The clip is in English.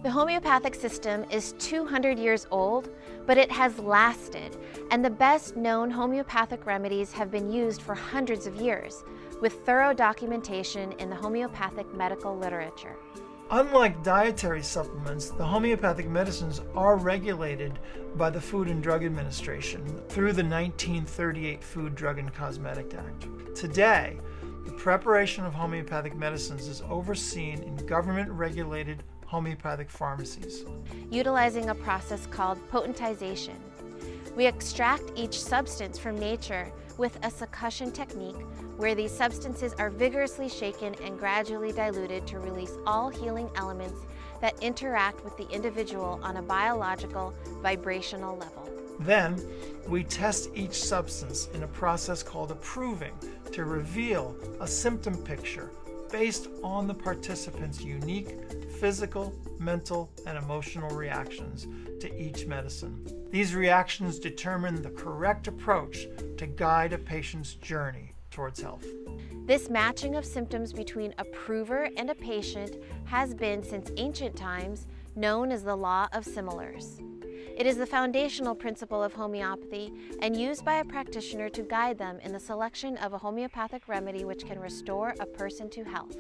The homeopathic system is 200 years old, but it has lasted, and the best known homeopathic remedies have been used for hundreds of years, with thorough documentation in the homeopathic medical literature. Unlike dietary supplements, the homeopathic medicines are regulated by the Food and Drug Administration through the 1938 Food, Drug, and Cosmetic Act. Today, the preparation of homeopathic medicines is overseen in government-regulated homeopathic pharmacies, utilizing a process called potentization. We extract each substance from nature with a succussion technique where these substances are vigorously shaken and gradually diluted to release all healing elements that interact with the individual on a biological, vibrational level. Then, we test each substance in a process called approving to reveal a symptom picture based on the participants' unique physical, mental, and emotional reactions to each medicine. These reactions determine the correct approach to guide a patient's journey towards health. This matching of symptoms between a prover and a patient has been, since ancient times, known as the law of similars. It is the foundational principle of homeopathy and used by a practitioner to guide them in the selection of a homeopathic remedy which can restore a person to health.